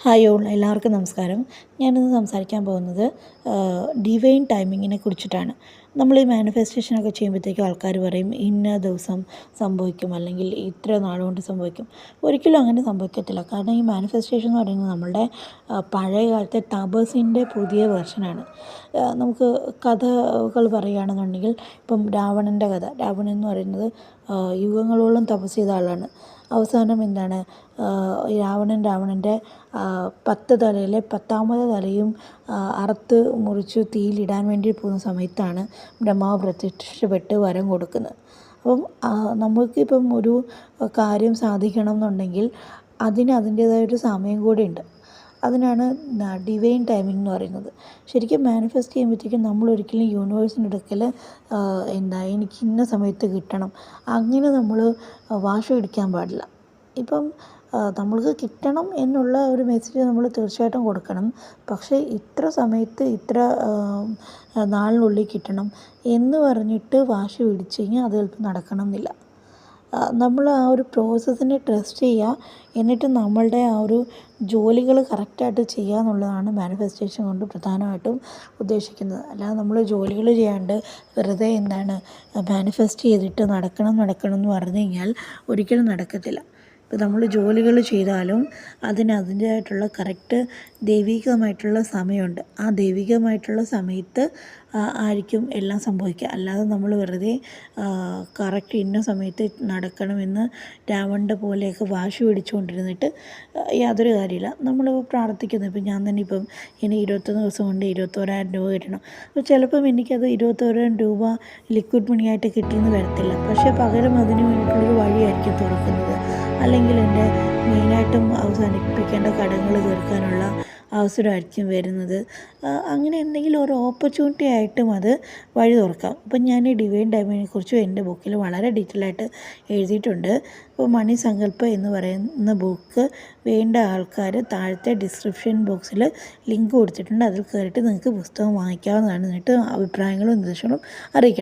Hi all, എല്ലാവർക്കും നമസ്കാരം. ഞാനിന്ന് സംസാരിക്കാൻ പോകുന്നത് ഡിവൈൻ ടൈമിങ്ങിനെ കുറിച്ചിട്ടാണ്. നമ്മൾ ഈ മാനിഫെസ്റ്റേഷനൊക്കെ ചെയ്യുമ്പോഴത്തേക്കും ആൾക്കാർ പറയും ഇന്ന ദിവസം സംഭവിക്കും, അല്ലെങ്കിൽ ഇത്ര നാളുകൊണ്ട് സംഭവിക്കും. ഒരിക്കലും അങ്ങനെ സംഭവിക്കത്തില്ല. കാരണം ഈ മാനിഫെസ്റ്റേഷൻ എന്ന് പറയുന്നത് നമ്മളുടെ പഴയ കാലത്തെ തപസ്സിൻ്റെ പുതിയ വെർഷനാണ്. നമുക്ക് കഥകൾ പറയുകയാണെന്നുണ്ടെങ്കിൽ ഇപ്പം രാവണൻ്റെ കഥ. രാവണൻ എന്ന് പറയുന്നത് യുഗങ്ങളോളം തപസ് ചെയ്ത ആളാണ്. അവസാനം എന്താണ്, രാവണൻ്റെ 10 തലയിലെ 10ാമത്തെ തലയും അറുത്ത് മുറിച്ച് തീയിലിടാൻ വേണ്ടി പോകുന്ന സമയത്താണ് ബ്രഹ്മാവ് പ്രത്യക്ഷപ്പെട്ട് വരം കൊടുക്കുന്നത്. അപ്പം നമുക്കിപ്പം ഒരു കാര്യം സാധിക്കണം എന്നുണ്ടെങ്കിൽ അതിന് അതിൻ്റേതായൊരു സമയം കൂടി ഉണ്ട്. അതിനാണ് ഡിവൈൻ ടൈമിംഗ് എന്ന് പറയുന്നത്. ശരിക്കും മാനിഫെസ്റ്റ് ചെയ്യുമ്പോഴത്തേക്കും നമ്മളൊരിക്കലും യൂണിവേഴ്സിൻ്റെ അടുക്കൽ എനിക്ക് ഇന്ന സമയത്ത് കിട്ടണം, അങ്ങനെ നമ്മൾ വാശി പിടിക്കാൻ പാടില്ല. ഇപ്പം നമ്മൾക്ക് കിട്ടണം എന്നുള്ള ഒരു മെസ്സേജ് നമ്മൾ തീർച്ചയായിട്ടും കൊടുക്കണം. പക്ഷേ ഇത്ര സമയത്ത് ഇത്ര നാളിനുള്ളിൽ കിട്ടണം എന്ന് പറഞ്ഞിട്ട് വാശി പിടിച്ച് കഴിഞ്ഞാൽ അത് ചിലപ്പോൾ നടക്കണം എന്നില്ല. നമ്മൾ ആ ഒരു പ്രോസസ്സിനെ ട്രസ്റ്റ് ചെയ്യുക, എന്നിട്ട് നമ്മളുടെ ആ ഒരു ജോലികൾ കറക്റ്റായിട്ട് ചെയ്യുക എന്നുള്ളതാണ് മാനിഫെസ്റ്റേഷൻ കൊണ്ട് പ്രധാനമായിട്ടും ഉദ്ദേശിക്കുന്നത്. അല്ലാതെ നമ്മൾ ജോലികൾ ചെയ്യാണ്ട് വെറുതെ മാനിഫെസ്റ്റ് ചെയ്തിട്ട് നടക്കണം എന്ന് പറഞ്ഞു കഴിഞ്ഞാൽ ഒരിക്കലും നടക്കത്തില്ല. ഇപ്പോൾ നമ്മൾ ജോലികൾ ചെയ്താലും അതിൻ്റേതായിട്ടുള്ള കറക്റ്റ് ദൈവികമായിട്ടുള്ള സമയമുണ്ട്. ആ ദൈവികമായിട്ടുള്ള സമയത്ത് ആയിരിക്കും എല്ലാം സംഭവിക്കുക. അല്ലാതെ നമ്മൾ വെറുതെ കറക്റ്റ് ഇന്ന സമയത്ത് നടക്കണമെന്ന് രാവണൻ്റെ പോലെയൊക്കെ വാശി പിടിച്ചുകൊണ്ടിരുന്നിട്ട് യാതൊരു കാര്യമില്ല. നമ്മളിപ്പോൾ പ്രാർത്ഥിക്കുന്നു. ഇപ്പം ഞാൻ തന്നെ ഇപ്പം ഇനി 21 ദിവസം കൊണ്ട് 21,000 രൂപ കിട്ടണം. അപ്പോൾ ചിലപ്പം എനിക്കത് 21,000 രൂപ ലിക്വിഡ് മണിയായിട്ട് കിട്ടിയെന്ന് വരത്തില്ല. പക്ഷേ പകരം അതിന് വേണ്ടിയിട്ടുള്ളൊരു വഴിയായിരിക്കും തുറക്കുന്നത്. അല്ലെങ്കിൽ എൻ്റെ മെയിനായിട്ടും അവസാനിപ്പിക്കേണ്ട കടങ്ങൾ തീർക്കാനുള്ള അവസരമായിരിക്കും വരുന്നത്. അങ്ങനെ എന്തെങ്കിലും ഒരു ഓപ്പർച്യൂണിറ്റി ആയിട്ടും അത് വഴി തുറക്കാം. അപ്പം ഞാൻ ഈ ഡിവൈൻ ടൈമിനെ കുറിച്ച് എൻ്റെ ബുക്കിൽ വളരെ ഡീറ്റെയിലായിട്ട് എഴുതിയിട്ടുണ്ട്. ഇപ്പോൾ മണി സങ്കല്പ എന്ന് പറയുന്ന ബുക്ക് വേണ്ട ആൾക്കാർ താഴത്തെ ഡിസ്ക്രിപ്ഷൻ ബോക്സിൽ ലിങ്ക് കൊടുത്തിട്ടുണ്ട്. അതിൽ കയറിയിട്ട് നിങ്ങൾക്ക് പുസ്തകം വാങ്ങിക്കാവുന്നതാണ്. എന്നിട്ട് അഭിപ്രായങ്ങളും നിർദ്ദേശങ്ങളും അറിയിക്കാം.